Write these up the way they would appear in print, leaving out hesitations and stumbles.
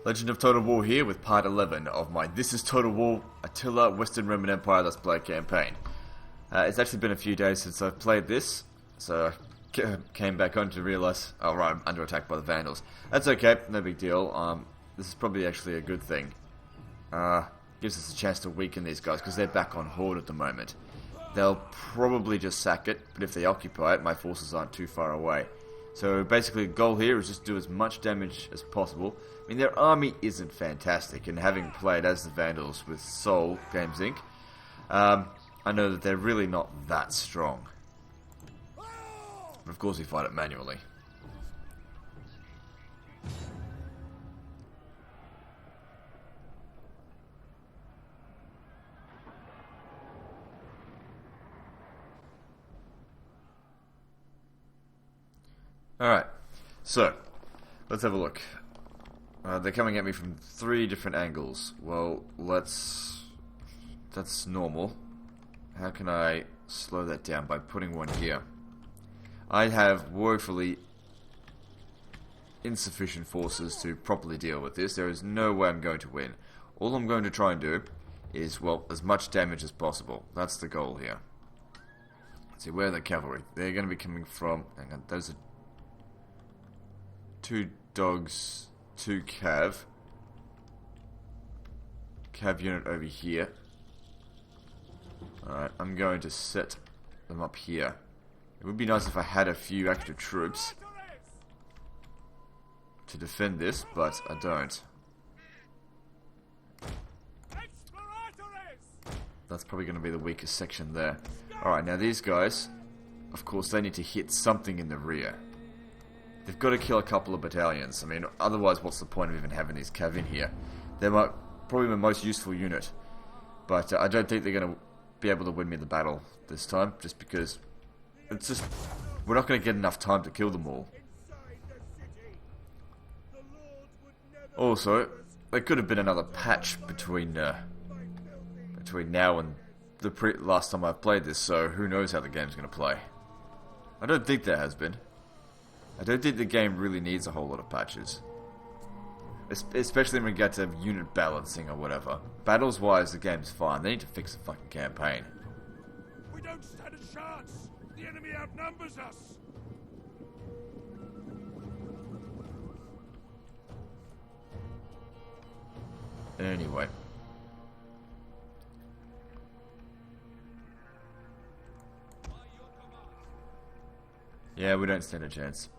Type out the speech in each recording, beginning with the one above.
Legend of Total War here with part 11 of my This is Total War Attila Western Roman Empire Let's Play campaign. It's actually been a few days since I've played this, so I came back on to realise, oh right, I'm under attack by the Vandals. That's okay, no big deal. This is probably actually a good thing. Gives us a chance to weaken these guys, because they're back on Horde at the moment. They'll probably just sack it, but if they occupy it, my forces aren't too far away. So basically the goal here is just do as much damage as possible. I mean, their army isn't fantastic, and having played as the Vandals with Soul Games Inc., I know that they're really not that strong. But of course we fight it manually. Alright, so, let's have a look. They're coming at me from 3 different angles. Well, that's normal. How can I slow that down? By putting one here. I have woefully insufficient forces to properly deal with this. There is no way I'm going to win. All I'm going to try and do is, well, as much damage as possible. That's the goal here. Let's see, where are the cavalry? They're going to be coming from... Hang on, those are 2 dogs, 2 cav. Cav unit over here. Alright, I'm going to set them up here. It would be nice if I had a few extra troops to defend this, but I don't. That's probably going to be the weakest section there. Alright, now these guys, of course, they need to hit something in the rear. They've got to kill a couple of battalions. I mean, otherwise, what's the point of even having these cav in here? They're probably my most useful unit. But I don't think they're going to be able to win me the battle this time, just because it's just... we're not going to get enough time to kill them all. Also, there could have been another patch between now and the last time I've played this, so who knows how the game's going to play. I don't think there has been. I don't think the game really needs a whole lot of patches. Especially in regard to unit balancing or whatever. Battles-wise, the game's fine. They need to fix the fucking campaign. We don't stand a chance! The enemy outnumbers us! Anyway. Yeah, we don't stand a chance.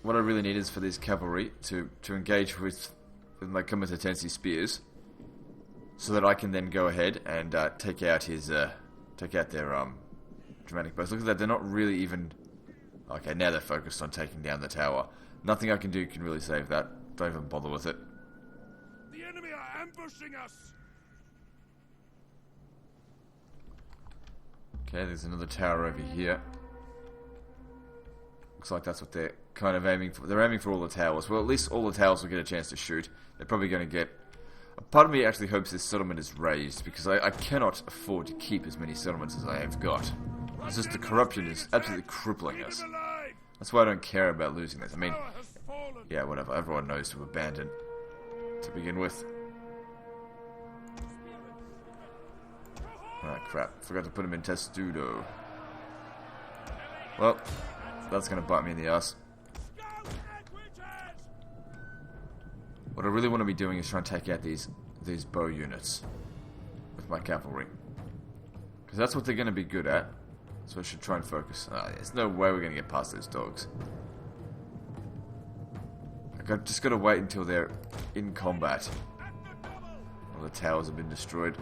What I really need is for these cavalry to engage with my Comitatensi spears, so that I can then go ahead and take out their dramatic bows. Look at that, they're not really even... Okay, now they're focused on taking down the tower. Nothing I can do can really save that. Don't even bother with it. The enemy are ambushing us! Okay, there's another tower over here. Looks like that's what they're kind of aiming for. They're aiming for all the towers. Well, at least all the towers will get a chance to shoot. They're probably going to get... A part of me actually hopes this settlement is raised, because I cannot afford to keep as many settlements as I have got. It's just the corruption is absolutely crippling us. That's why I don't care about losing this. I mean, yeah, whatever. Everyone knows to abandon to begin with. Ah, crap. Forgot to put him in testudo. Well, that's going to bite me in the ass. What I really want to be doing is trying to take out these bow units with my cavalry. Because that's what they're going to be good at. So I should try and focus. There's no way we're going to get past those dogs. I've just got to wait until they're in combat. All the towers have been destroyed.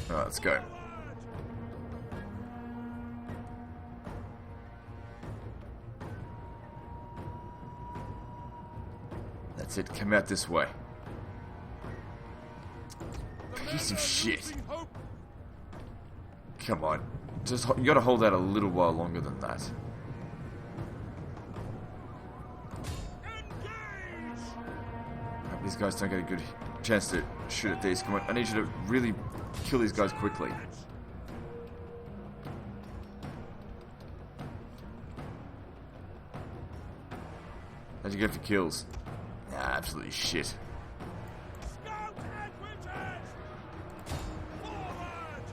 Alright, let's go. That's it, come out this way. Piece of shit. Come on. You gotta hold out a little while longer than that. Hope these guys don't get a good chance to shoot at these. Come on, I need you to really kill these guys quickly. How'd you go for kills? Nah, absolutely shit. Scout headquarters! Forward!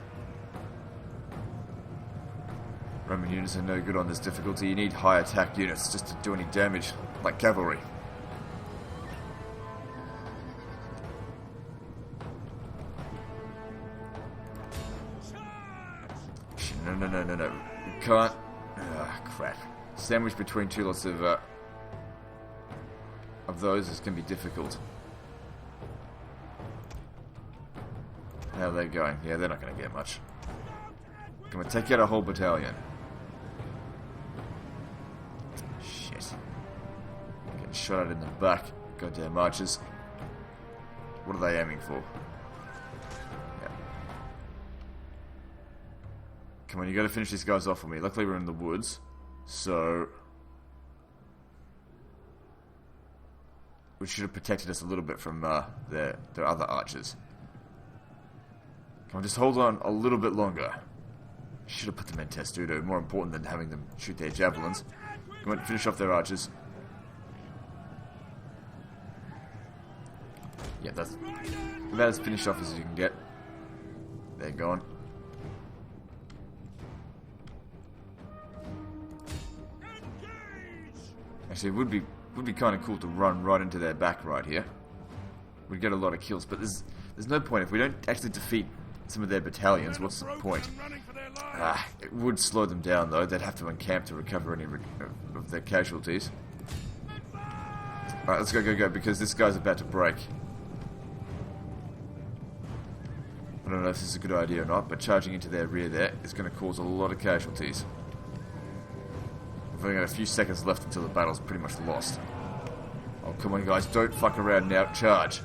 Roman units are no good on this difficulty. You need high attack units just to do any damage, like cavalry. No. We can't. Ah, crap. Sandwiched between two lots of those is going to be difficult. How are they going? Yeah, they're not going to get much. Come on, take out a whole battalion. Shit. Getting shot at in the back. Goddamn archers. What are they aiming for? Yeah. Come on, you gotta finish these guys off for me. Luckily we're in the woods, so which should have protected us a little bit from their other archers. Come on, just hold on a little bit longer. Should have put them in testudo. More important than having them shoot their javelins. Come on, finish off their archers. Yeah, that's about as finished off as you can get. They're gone. Actually, it would be kind of cool to run right into their back right here. We'd get a lot of kills, but there's no point if we don't actually defeat some of their battalions. What's the point? It would slow them down though. They'd have to encamp to recover any of their casualties. Alright, let's go, because this guy's about to break. I don't know if this is a good idea or not, but charging into their rear there is going to cause a lot of casualties. We've only got a few seconds left until the battle's pretty much lost. Oh, come on guys, don't fuck around now, charge.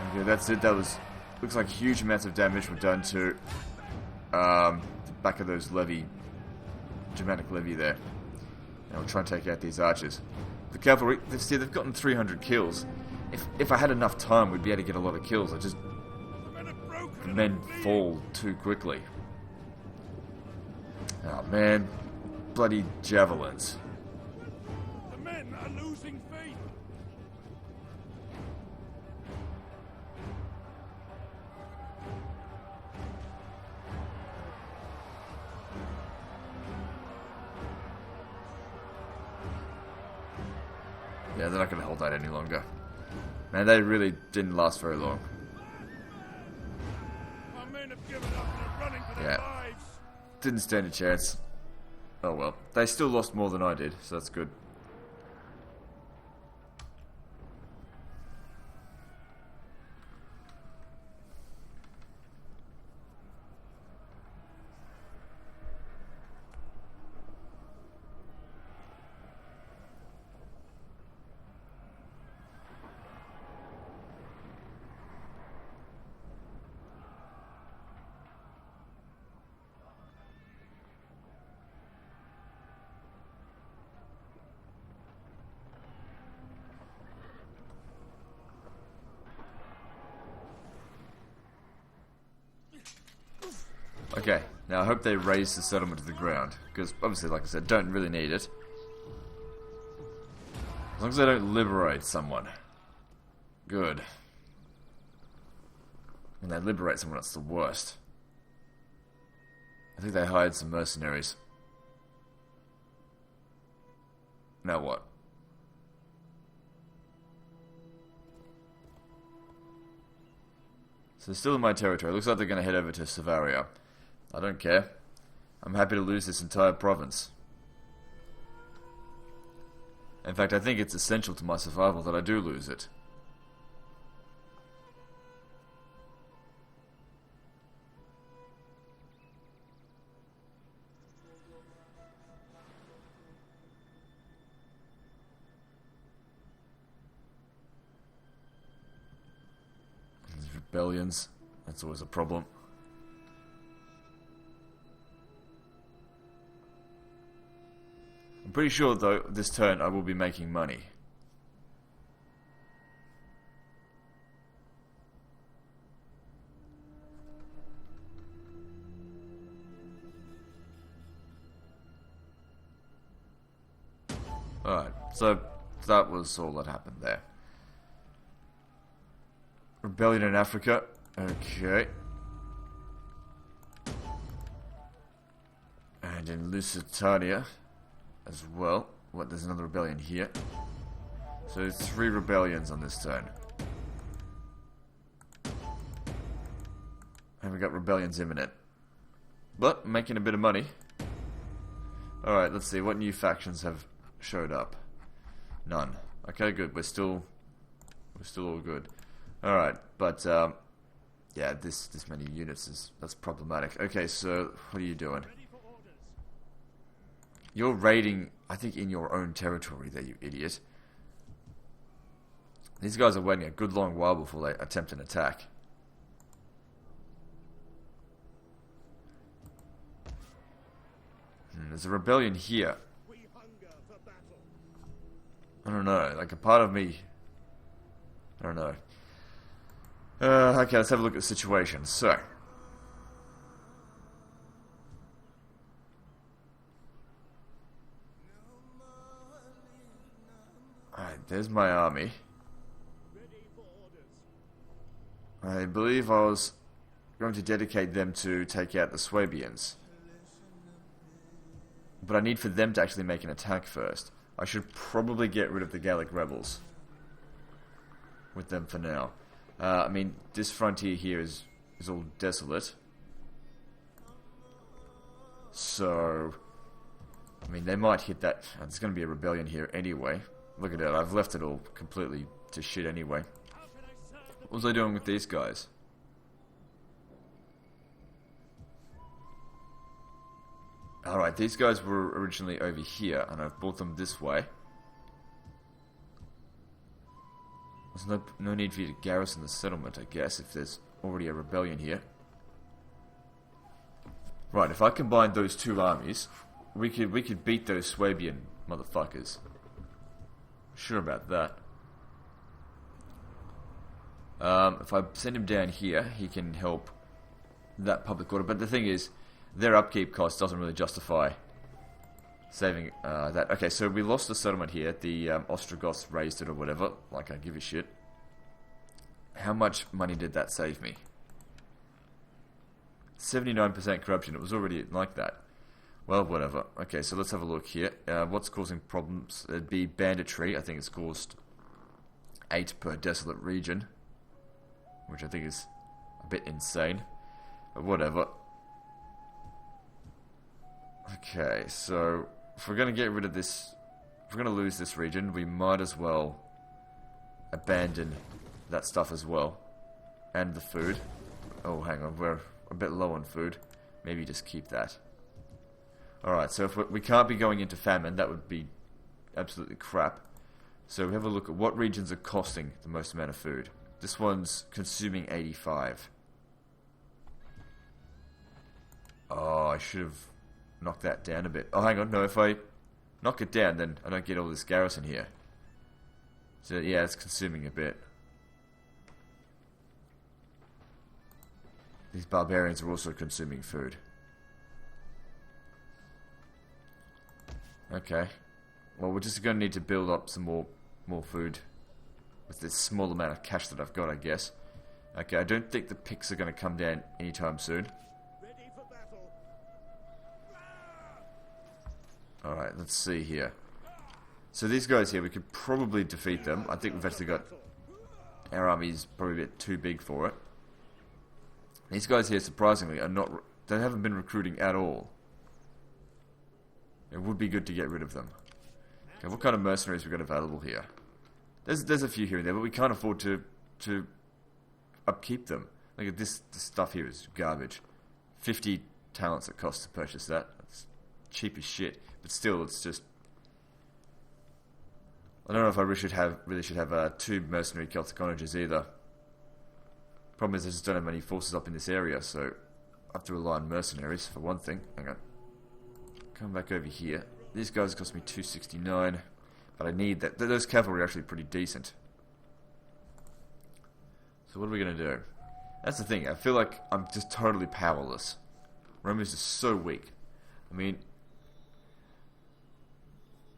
Okay, that's it. That was... looks like huge amounts of damage were done to the back of those Germanic levy there. Now we'll try and take out these archers. The cavalry, they've gotten 300 kills. If I had enough time, we'd be able to get a lot of kills. The men fall too quickly. Oh man, bloody javelins. The men are losing faith. Yeah, they're not going to hold that any longer. Man, they really didn't last very long. Our men have given up and are running for their lives. Didn't stand a chance. Oh well. They still lost more than I did, so that's good. Okay, now I hope they raise the settlement to the ground, because obviously, like I said, don't really need it. As long as they don't liberate someone. Good. When they liberate someone, that's the worst. I think they hired some mercenaries. Now what? So they're still in my territory. Looks like they're going to head over to Savaria. I don't care. I'm happy to lose this entire province. In fact, I think it's essential to my survival that I do lose it. These rebellions, that's always a problem. I'm pretty sure, though, this turn I will be making money. Alright, so that was all that happened there. Rebellion in Africa. Okay. And in Lusitania as well. What, there's another rebellion here. So there's 3 rebellions on this turn. And we got rebellions imminent. But making a bit of money. Alright, let's see. What new factions have showed up? None. Okay, good. We're still all good. Alright, but yeah, this many units that's problematic. Okay, so what are you doing? You're raiding, I think, in your own territory there, you idiot. These guys are waiting a good long while before they attempt an attack. There's a rebellion here. I don't know, like a part of me... I don't know. Okay, let's have a look at the situation. So... Alright, there's my army. I believe I was going to dedicate them to take out the Swabians. But I need for them to actually make an attack first. I should probably get rid of the Gallic rebels. With them for now. I mean, this frontier here is all desolate. So... I mean, they might hit that... There's going to be a rebellion here anyway. Look at it, I've left it all completely to shit anyway. What was I doing with these guys? Alright, these guys were originally over here, and I've brought them this way. There's no need for you to garrison the settlement, I guess, if there's already a rebellion here. Right, if I combine those 2 armies, we could beat those Swabian motherfuckers. Sure about that. If I send him down here, he can help that public order. But the thing is, their upkeep cost doesn't really justify saving that. Okay, so we lost the settlement here. The Ostrogoths raised it or whatever. Like, I give a shit. How much money did that save me? 79% corruption. It was already like that. Well, whatever. Okay, so let's have a look here. What's causing problems? It'd be banditry. I think it's caused 8 per desolate region. Which I think is a bit insane. But whatever. Okay, so if we're going to get rid of this... If we're going to lose this region, we might as well abandon that stuff as well. And the food. Oh, hang on. We're a bit low on food. Maybe just keep that. Alright, so if we can't be going into famine, that would be absolutely crap. So we have a look at what regions are costing the most amount of food. This one's consuming 85. Oh, I should have knocked that down a bit. Oh, hang on, no, if I knock it down, then I don't get all this garrison here. So yeah, it's consuming a bit. These barbarians are also consuming food. Okay. Well, we're just going to need to build up some more food with this small amount of cash that I've got, I guess. Okay, I don't think the picks are going to come down anytime soon. Alright, let's see here. So these guys here, we could probably defeat them. I think we've actually got... Our army's probably a bit too big for it. These guys here, surprisingly, are not... They haven't been recruiting at all. It would be good to get rid of them. Okay, what kind of mercenaries we got available here? There's a few here and there, but we can't afford to upkeep them. Look at this stuff here is garbage. 50 talents it costs to purchase that. It's cheap as shit. But still, it's just... I don't know if I really should have 2 mercenary Celtic onagers either. Problem is I just don't have many forces up in this area, so I have to rely on mercenaries for one thing. Hang on. Come back over here. These guys cost me 269, but I need that. Those cavalry are actually pretty decent. So what are we going to do? That's the thing. I feel like I'm just totally powerless. Rome is just so weak. I mean...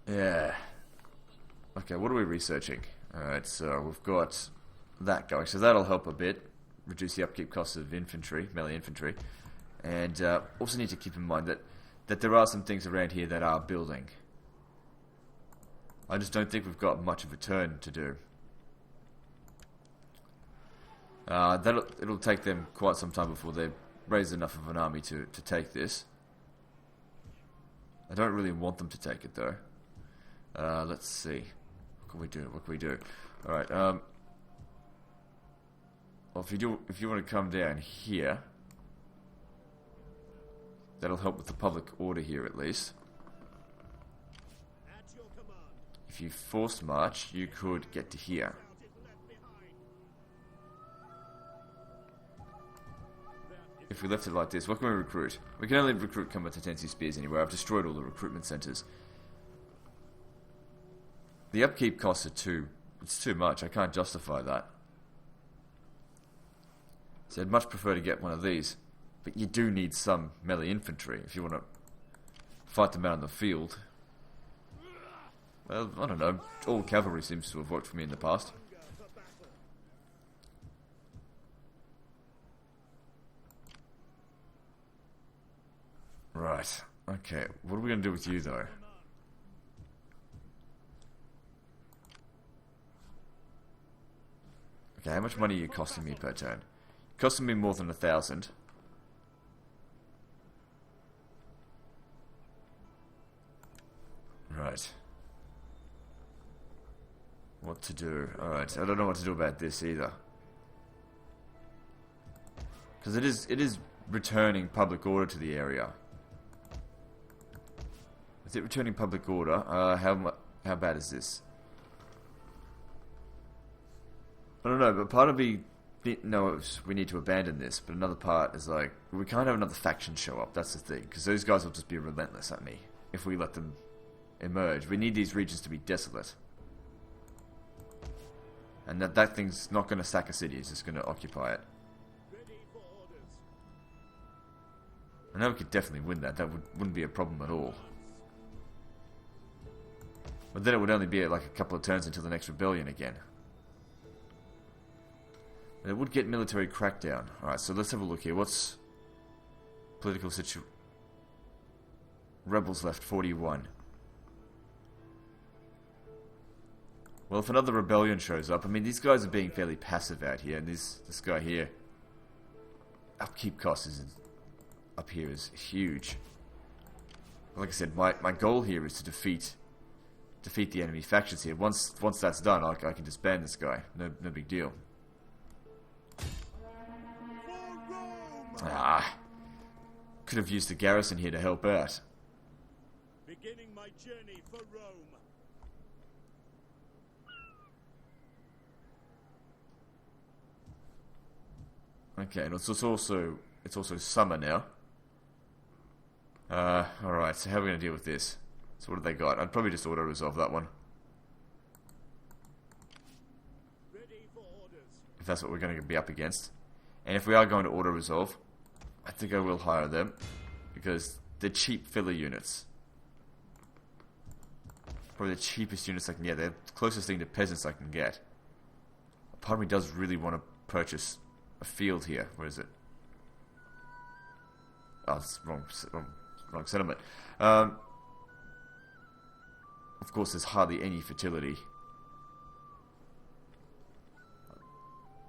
Yeah. Okay, what are we researching? Alright, so we've got that going. So that'll help a bit. Reduce the upkeep costs of infantry, melee infantry. And also need to keep in mind that there are some things around here that are building. I just don't think we've got much of a turn to do. It'll take them quite some time before they raise enough of an army to take this. I don't really want them to take it though. Let's see. What can we do? What can we do? Alright, well, if you want to come down here, that'll help with the public order here at least. If you forced march, you could get to here. If we left it like this, what can we recruit? We can only recruit combatancy spears anywhere. I've destroyed all the recruitment centers. The upkeep costs are it's too much. I can't justify that. So I'd much prefer to get one of these. But you do need some melee infantry if you want to fight them out in the field. Well, I don't know. All cavalry seems to have worked for me in the past. Right. Okay. What are we going to do with you, though? Okay, how much money are you costing me per turn? Costing me more than 1,000. Right. What to do? Alright, I don't know what to do about this either. Because it is returning public order to the area. Is it returning public order? How bad is this? I don't know, but part of me knows we need to abandon this, but another part is like, we can't have another faction show up, that's the thing, because those guys will just be relentless at me if we let them emerge. We need these regions to be desolate. And that thing's not going to sack a city, it's just going to occupy it. I know we could definitely win that, wouldn't be a problem at all. But then it would only be like a couple of turns until the next rebellion again. And it would get military crackdown. Alright, so let's have a look here. What's political situation? Rebels left 41. Well, if another rebellion shows up, I mean, these guys are being fairly passive out here, and this guy here, upkeep cost up here is huge. Like I said, my goal here is to defeat the enemy factions here. Once that's done, I can disband this guy. No big deal. Could have used the garrison here to help out. Beginning my journey for Rome. Okay, and it's also summer now. Alright, so how are we going to deal with this? So what have they got? I'd probably just auto-resolve that one. Ready for orders. If that's what we're going to be up against. And if we are going to auto-resolve, I think I will hire them. Because they're cheap filler units. Probably the cheapest units I can get. They're the closest thing to peasants I can get. Part of me does really want to purchase a field here. Where is it? Oh, it's wrong settlement. Of course, there's hardly any fertility.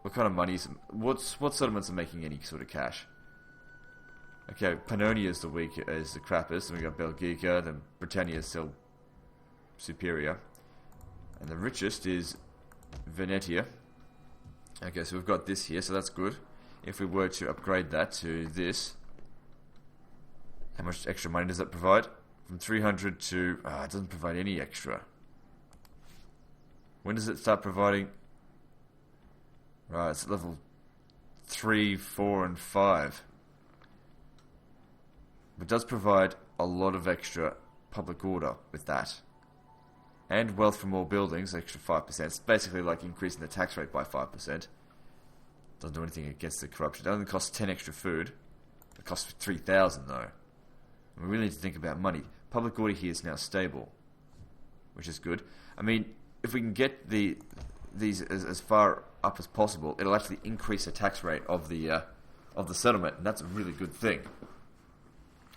What kind of money is... What settlements are making any sort of cash? Okay, Pannonia is the crappiest, and we got Belgica, then Britannia is still superior. And the richest is Venetia. Okay, so we've got this here, so that's good. If we were to upgrade that to this, how much extra money does that provide? From 300 to... it doesn't provide any extra. When does it start providing? Right, it's level 3, 4, and 5. But it does provide a lot of extra public order with that. And wealth from all buildings, extra 5%. It's basically like increasing the tax rate by 5%. Doesn't do anything against the corruption. It only costs 10 extra food. It costs 3,000 though. And we really need to think about money. Public order here is now stable, which is good. I mean, if we can get these as far up as possible, it'll actually increase the tax rate of the settlement, and that's a really good thing.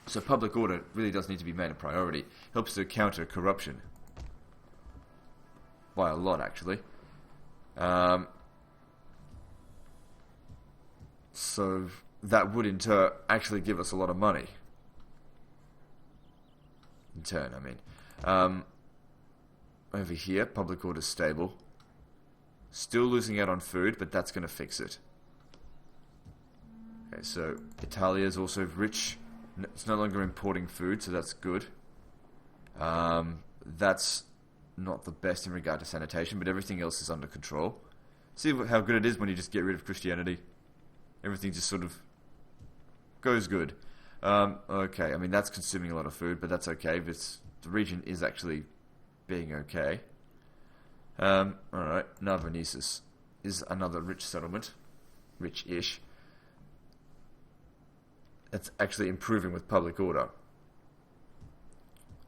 So public order really does need to be made a priority. Helps to counter corruption by a lot, actually. So that would in turn actually give us a lot of money. In turn, I mean. Over here, public order's stable. Still losing out on food, but that's going to fix it. Okay, so Italia is also rich. It's no longer importing food, so that's good. That's not the best in regard to sanitation, but everything else is under control. See how good it is when you just get rid of Christianity. Everything just sort of goes good. Okay, I mean that's consuming a lot of food, but that's okay. The region is actually being okay. Alright, Navanesis is another rich settlement. Rich-ish. It's actually improving with public order.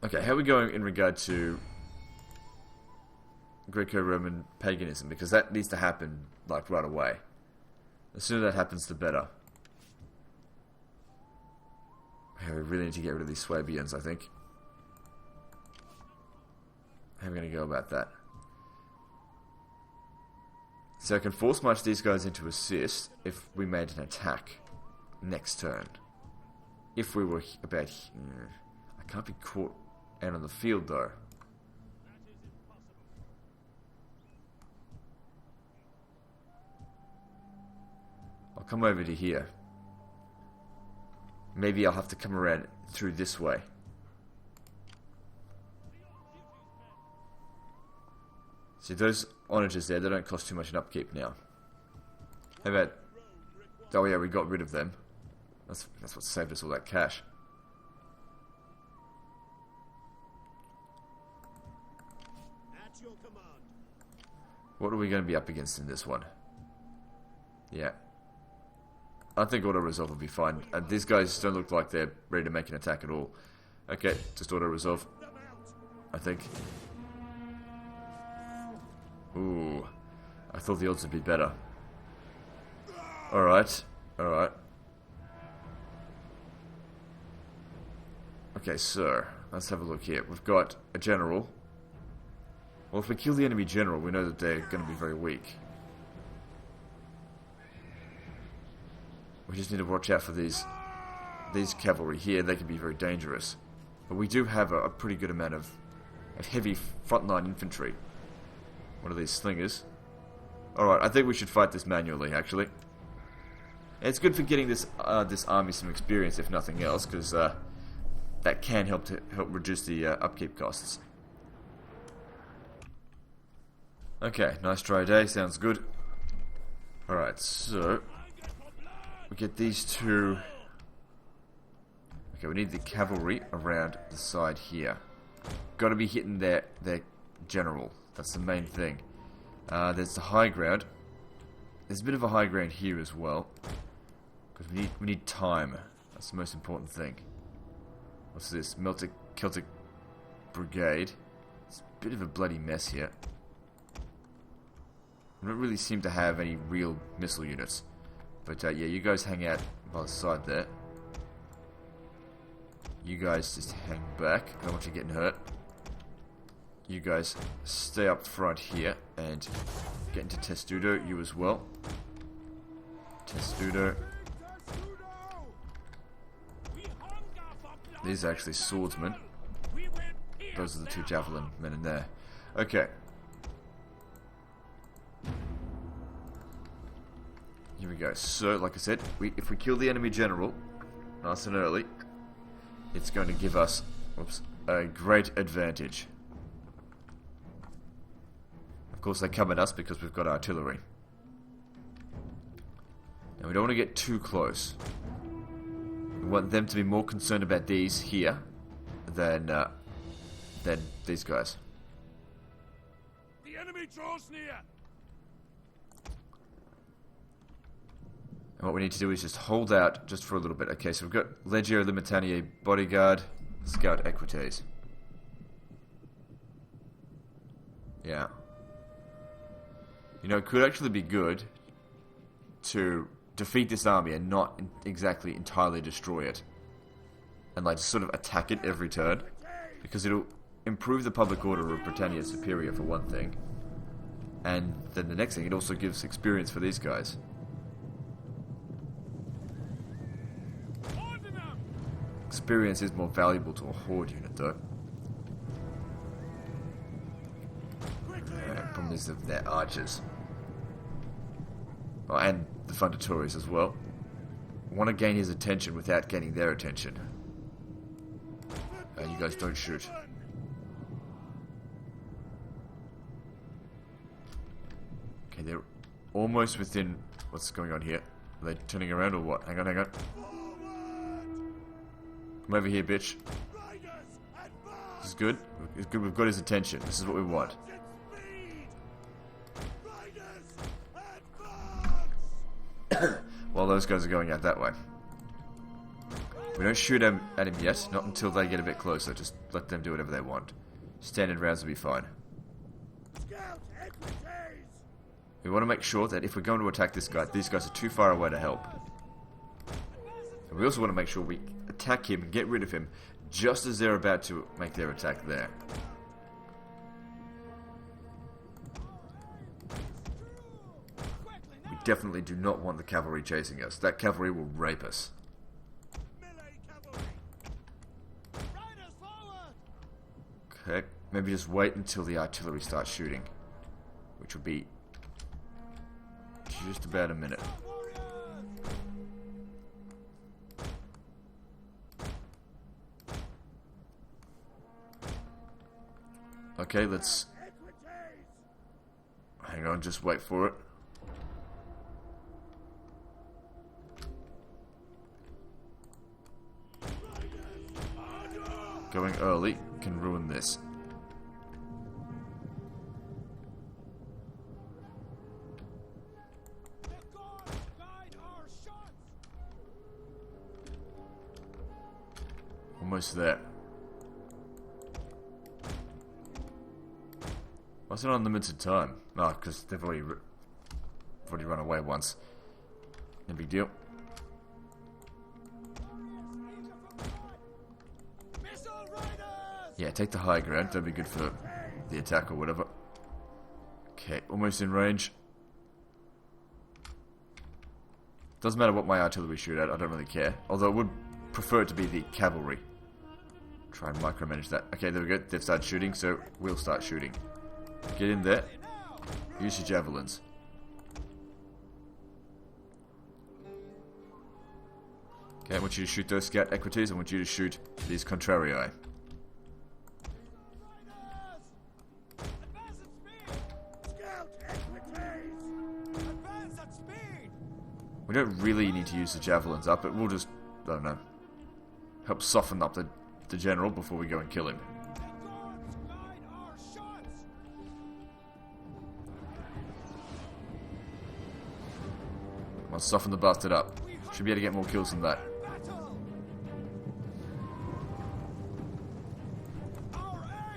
Okay, how are we going in regard to Greco-Roman paganism? Because that needs to happen, like, right away. The sooner that happens, the better. Okay, we really need to get rid of these Swabians, I think. How are we going to go about that? So I can force march these guys into assist if we made an attack next turn. If we were about here. I can't be caught out on the field though. I'll come over to here. Maybe I'll have to come around through this way. See, those onagers there, they don't cost too much in upkeep now. How about... Oh yeah, we got rid of them. That's what saved us all that cash. At your command. What are we going to be up against in this one? Yeah. I think auto-resolve will be fine. These guys don't look like they're ready to make an attack at all. Okay, just auto-resolve. I think. Ooh. I thought the odds would be better. Alright. Alright. Okay, so let's have a look here. We've got a general. Well, if we kill the enemy general, we know that they're going to be very weak. We just need to watch out for these cavalry here. They can be very dangerous. But we do have a pretty good amount of heavy frontline infantry. One of these slingers. Alright, I think we should fight this manually, actually. And it's good for getting this army some experience, if nothing else, because that can help reduce the upkeep costs. Okay, nice dry day, sounds good. Alright, so we get these two. Okay, we need the cavalry around the side here. Got to be hitting their general. That's the main thing. There's the high ground. There's a bit of a high ground here as well, because we need time. That's the most important thing. What's this? Celtic Brigade. It's a bit of a bloody mess here. We don't really seem to have any real missile units. But yeah, you guys hang out by the side there. You guys just hang back. I don't want you getting hurt. You guys stay up front here and get into Testudo. You as well. Testudo. These are actually swordsmen. Those are the two javelin men in there. Okay. Here we go. So, like I said, if we kill the enemy general nice and early, it's going to give us a great advantage. Of course, they come at us because we've got artillery. Now, we don't want to get too close. We want them to be more concerned about these here than these guys. The enemy draws near. And what we need to do is just hold out just for a little bit. Okay, so we've got Legio Limitaniae Bodyguard, Scout Equites. Yeah. You know, it could actually be good to defeat this army and not exactly entirely destroy it. And like sort of attack it every turn. Because it'll improve the public order of Britannia Superior for one thing. And then the next thing, it also gives experience for these guys. Experience is more valuable to a horde unit though. Problem is that they're archers. Oh, and the Fundatories as well. Want to gain his attention without gaining their attention. You guys don't shoot. Okay, they're almost within... What's going on here? Are they turning around or what? Hang on, hang on. Come over here, bitch. This is good. It's good. We've got his attention. This is what we want. While those guys are going out that way. We don't shoot at him yet. Not until they get a bit closer. Just let them do whatever they want. Standard rounds will be fine. We want to make sure that if we're going to attack this guy, these guys are too far away to help. And we also want to make sure we attack him and get rid of him just as they're about to make their attack there. We definitely do not want the cavalry chasing us. That cavalry will rape us. Okay, maybe just wait until the artillery starts shooting, which will be just about a minute. Okay, let's... Hang on, just wait for it. Going early can ruin this. Almost there. Why's it unlimited time? Oh, because they've already run away once. No big deal. Yeah, take the high ground. That'd be good for the attack or whatever. Okay, almost in range. Doesn't matter what my artillery shoot at. I don't really care. Although I would prefer it to be the cavalry. Try and micromanage that. Okay, there we go. They've started shooting, so we'll start shooting. Get in there. Use your javelins. Okay, I want you to shoot those scout equities. I want you to shoot these contrarii. We don't really need to use the javelins up, but we'll just, I don't know, help soften up the general before we go and kill him. I'll soften the bastard up. Should be able to get more kills than that.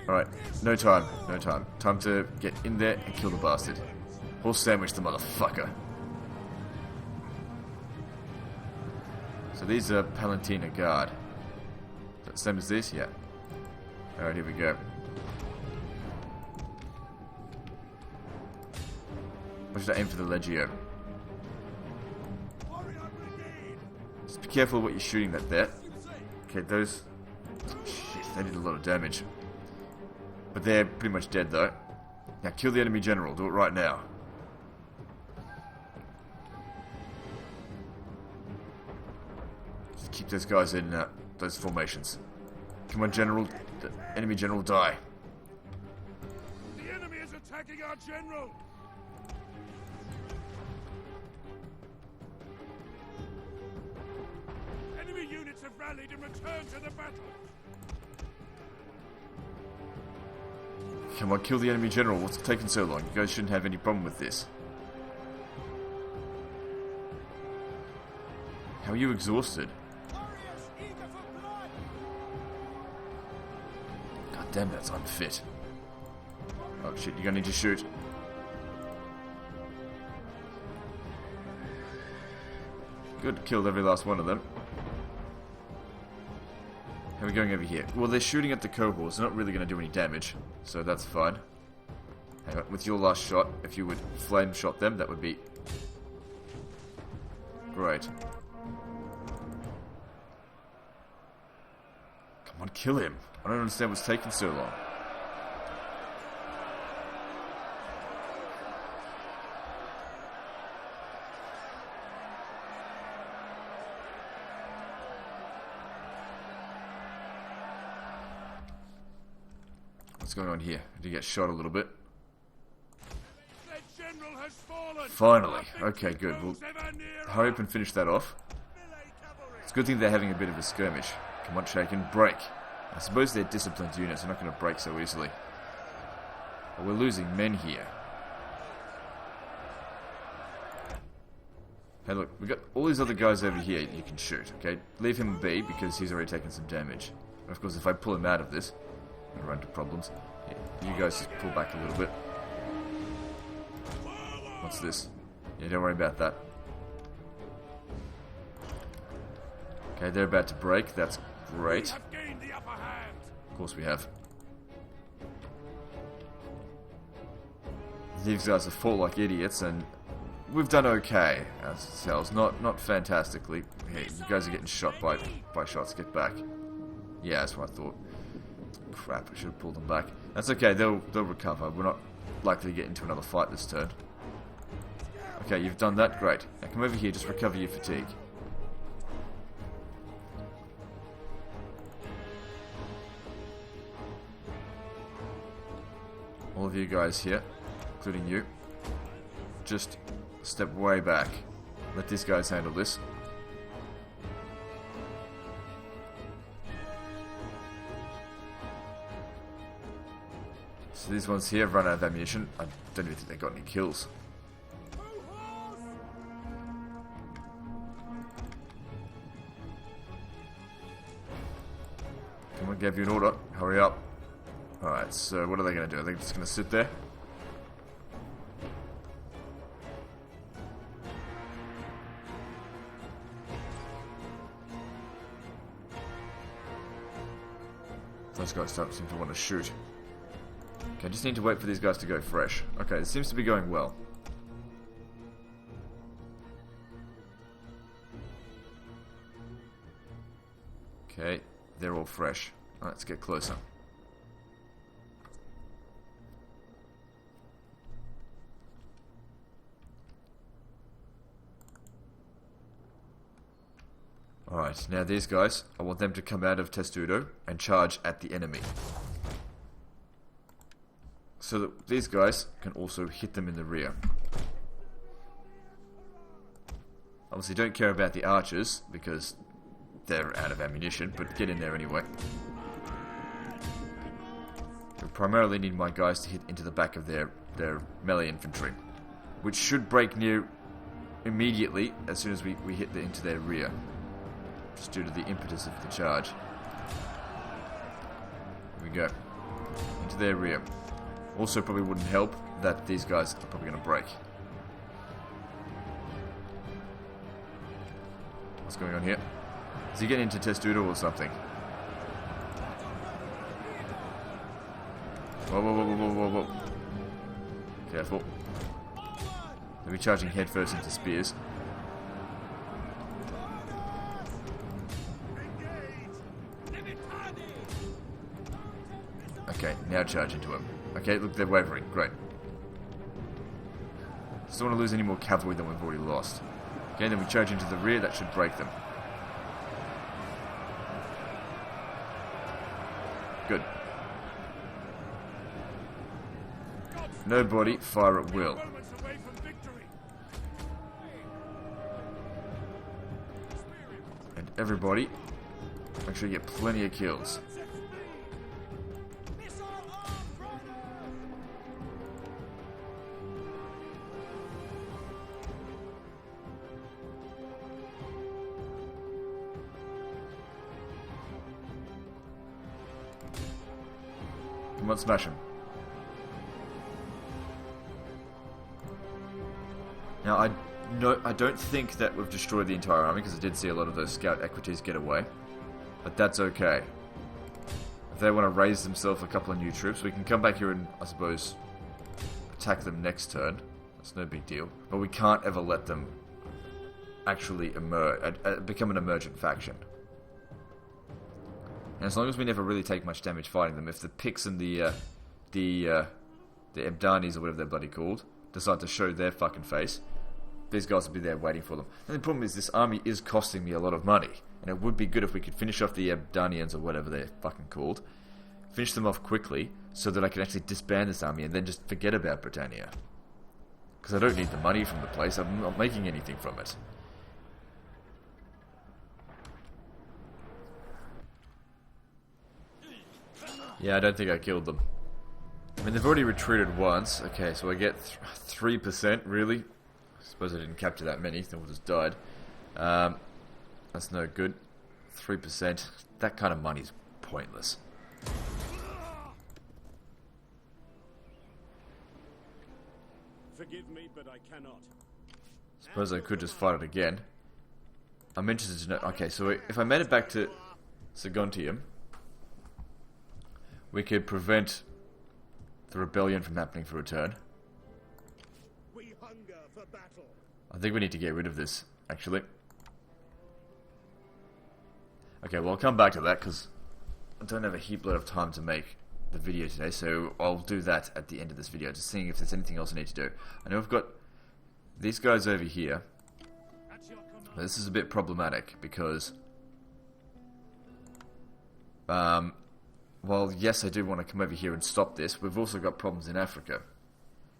Alright, no time, no time. Time to get in there and kill the bastard. Horse sandwich the motherfucker. So these are Palantina Guard. Is that the same as this? Yeah. Alright, here we go. Or should I aim for the Legio? Just be careful what you're shooting at there. Okay, those... Shit, they did a lot of damage. But they're pretty much dead though. Now kill the enemy general. Do it right now. Just keep those guys in those formations. Come on, general. The enemy general, die. The enemy is attacking our general. Enemy units have rallied and returned to the battle. Come on, kill the enemy general. What's taking so long? You guys shouldn't have any problem with this. How are you exhausted? God damn, that's unfit. Oh shit, you're gonna need to shoot. Good, killed every last one of them. How are we going over here? Well, they're shooting at the cohorts. They're not really going to do any damage, so that's fine. Hang on, with your last shot, if you would flame shot them, that would be great. Come on, kill him. I don't understand what's taking so long. What's going on here? Did you get shot a little bit? Finally. Okay, good. We'll hurry up and finish that off. It's a good thing they're having a bit of a skirmish. Come on, Shaken, break. I suppose they're disciplined units. They're not going to break so easily. But we're losing men here. Hey, look, we got all these other guys over here you can shoot, okay? Leave him be because he's already taken some damage. And of course, if I pull him out of this, I'm going to run into problems. Yeah, you guys just pull back a little bit. What's this? Yeah, don't worry about that. Okay, they're about to break. That's great. Of course we have. These guys have fought like idiots, and we've done okay ourselves. Not fantastically. Hey, you guys are getting shot by shots. Get back. Yeah, that's what I thought. Crap, I should have pulled them back. That's okay, they'll recover. We're not likely to get into another fight this turn. Okay, you've done that, great. Now come over here, just recover your fatigue. All of you guys here, including you, just step way back. Let these guys handle this. So these ones here have run out of ammunition. I don't even think they got any kills. Come on, gave you an order. Hurry up. Alright, so what are they going to do? Are they just going to sit there? Those guys don't seem to want to shoot. Okay, I just need to wait for these guys to go fresh. Okay, it seems to be going well. Okay, they're all fresh. Alright, let's get closer. Alright, now these guys, I want them to come out of Testudo and charge at the enemy. So that these guys can also hit them in the rear. Obviously don't care about the archers because they're out of ammunition, but get in there anyway. We primarily need my guys to hit into the back of their melee infantry, which should break near immediately as soon as we hit into their rear, just due to the impetus of the charge. Here we go. Into their rear. Also probably wouldn't help that these guys are probably going to break. What's going on here? Is he getting into Testudo or something? Whoa, whoa, whoa, whoa, whoa, whoa, whoa. Careful. They'll be charging headfirst into spears. Okay, now charge into him. Okay, look, they're wavering. Great. Just don't want to lose any more cavalry than we've already lost. Okay, then we charge into the rear. That should break them. Good. Nobody, fire at will. And everybody, make sure you get plenty of kills. Come on, smash him. Now, I No, I don't think that we've destroyed the entire army, because I did see a lot of those scout equities get away. But that's okay. If they want to raise themselves a couple of new troops, we can come back here and, I suppose, attack them next turn. That's no big deal. But we can't ever let them actually become an emergent faction. And as long as we never really take much damage fighting them, if the Picts and the Ebdanis, or whatever they're bloody called, decide to show their fucking face, these guys will be there waiting for them. And the problem is, this army is costing me a lot of money. And it would be good if we could finish off the Ebdanians, or whatever they're fucking called. Finish them off quickly, so that I can actually disband this army and then just forget about Britannia. Because I don't need the money from the place, I'm not making anything from it. Yeah, I don't think I killed them. I mean, they've already retreated once. Okay, so I get 3%, really? I suppose I didn't capture that many, they all just died. That's no good. 3%. That kind of money's pointless. Forgive me, but I cannot. Suppose I could just fight it again. I'm interested to know... Okay, so if I made it back to Saguntium, we could prevent the rebellion from happening for a turn. We hunger for battle. I think we need to get rid of this, actually. Okay, well, I'll come back to that, because I don't have a heap lot of time to make the video today, so I'll do that at the end of this video, just seeing if there's anything else I need to do. I know I've got these guys over here. This is a bit problematic, because well, yes, I do want to come over here and stop this. We've also got problems in Africa,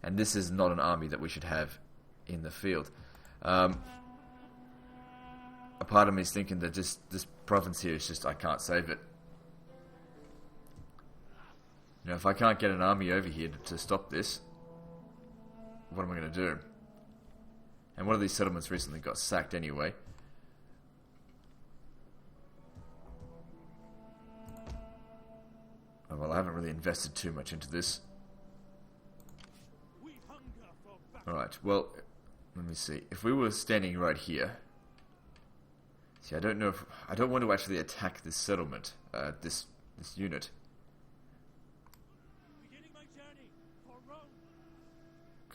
and this is not an army that we should have in the field. A part of me is thinking that this province here is just, I can't save it. You know, if I can't get an army over here to stop this, what am I going to do? And one of these settlements recently got sacked anyway. Oh, well, I haven't really invested too much into this. Alright, well, let me see. If we were standing right here... See, I don't know if... I don't want to actually attack this settlement, this unit.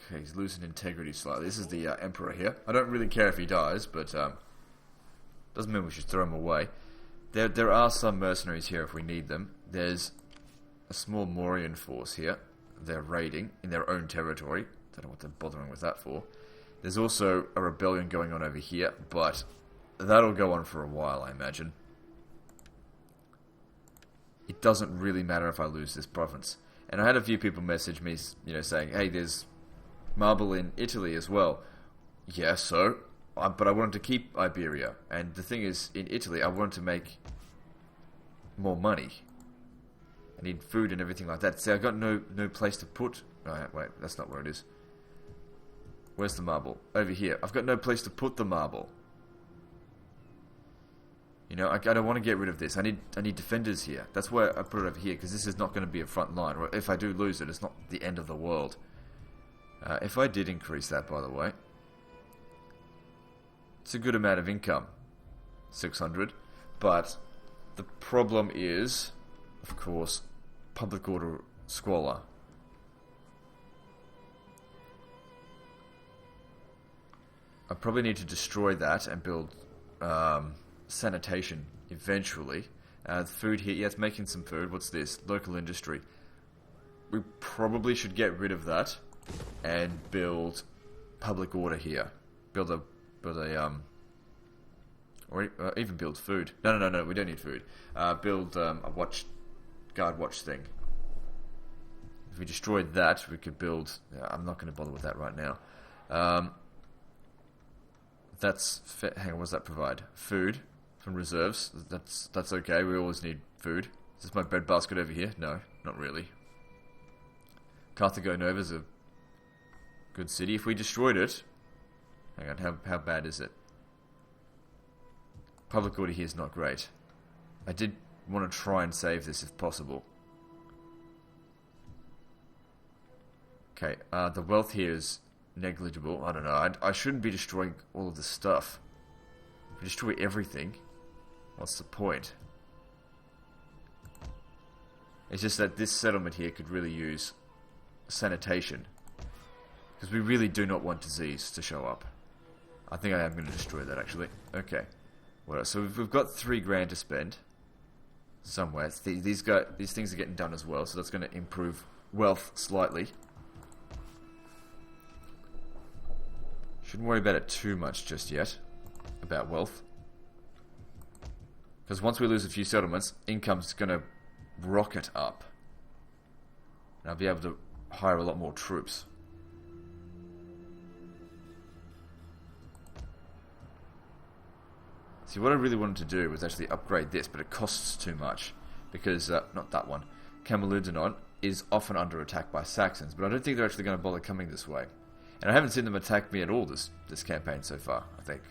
Okay, he's losing integrity slightly. This is the Emperor here. I don't really care if he dies, but doesn't mean we should throw him away. There are some mercenaries here if we need them. There's a small Mauryan force here. They're raiding in their own territory. Don't know what they're bothering with that for. There's also a rebellion going on over here, but that'll go on for a while, I imagine. It doesn't really matter if I lose this province. And I had a few people message me, you know, saying, hey, there's marble in Italy as well. Yeah, so, but I wanted to keep Iberia. And the thing is, in Italy, I wanted to make more money. I need food and everything like that. See, I got no place to put... Oh, wait, that's not where it is. Where's the marble? Over here. I've got no place to put the marble. You know, I don't want to get rid of this. I need defenders here. That's why I put it over here, because this is not going to be a front line. Or if I do lose it, it's not the end of the world. If I did increase that, by the way, it's a good amount of income. 600. But the problem is, of course, public order squalor. I probably need to destroy that and build sanitation eventually. Food here, yeah, it's making some food. What's this? Local industry. We probably should get rid of that and build public order here. Or even build food. No, we don't need food. Build a guard watch thing. If we destroyed that, we could build... I'm not going to bother with that right now. Hang on, what does that provide? Food from reserves. That's okay, we always need food. Is this my breadbasket over here? No, not really. Carthago Nova's a good city. If we destroyed it... Hang on, how bad is it? Public order here is not great. I did want to try and save this if possible. Okay, the wealth here is negligible. I don't know. I shouldn't be destroying all of this stuff. If we destroy everything, what's the point? It's just that this settlement here could really use sanitation. Because we really do not want disease to show up. I think I am going to destroy that, actually. Okay. Well, so we've got $3,000 to spend. Somewhere. These things are getting done as well, so that's going to improve wealth slightly. Shouldn't worry about it too much just yet. About wealth. Because once we lose a few settlements, income's going to rocket up. And I'll be able to hire a lot more troops. See, what I really wanted to do was actually upgrade this, but it costs too much. Because, not that one. Camaludinot is often under attack by Saxons, but I don't think they're actually going to bother coming this way. And I haven't seen them attack me at all this campaign so far, I think.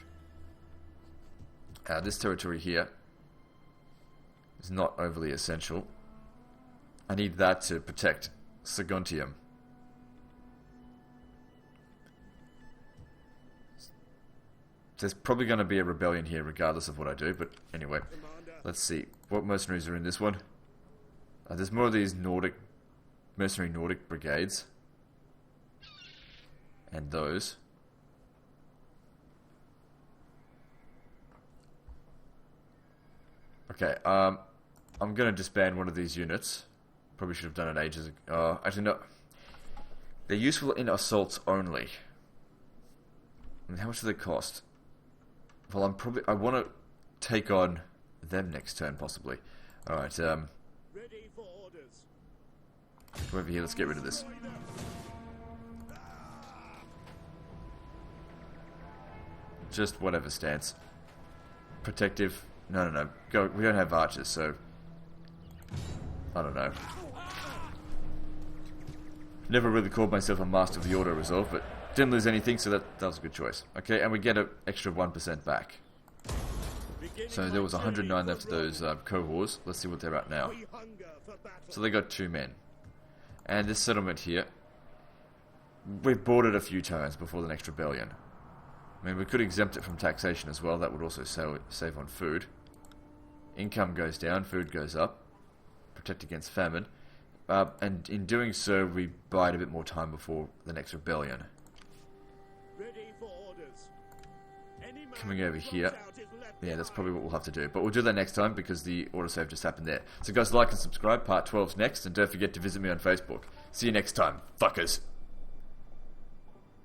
This territory here is not overly essential. I need that to protect Saguntium. There's probably going to be a rebellion here regardless of what I do, but anyway. Let's see. What mercenaries are in this one? There's more of these mercenary Nordic brigades. And those. Okay, I'm going to disband one of these units. Probably should have done it ages ago. Actually, no. They're useful in assaults only. I mean, how much do they cost? Well, I want to take on them next turn, possibly. Alright, Ready for orders. Come over here, let's get rid of this. Just whatever stance. Protective. No. Go. We don't have archers, so I don't know. Never really called myself a master of the auto resolve, but didn't lose anything, so that was a good choice. Okay, and we get an extra 1% back. So there was 109 left of those cohorts. Let's see what they're at now. So they got 2 men. And this settlement here, we've bought it a few times before the next rebellion. I mean, we could exempt it from taxation as well. That would also save on food. Income goes down, food goes up. Protect against famine. And in doing so, we bide a bit more time before the next rebellion. Ready for orders. Coming over here. Yeah, that's probably what we'll have to do. But we'll do that next time because the autosave just happened there. So guys, like and subscribe. Part 12's next. And don't forget to visit me on Facebook. See you next time, fuckers.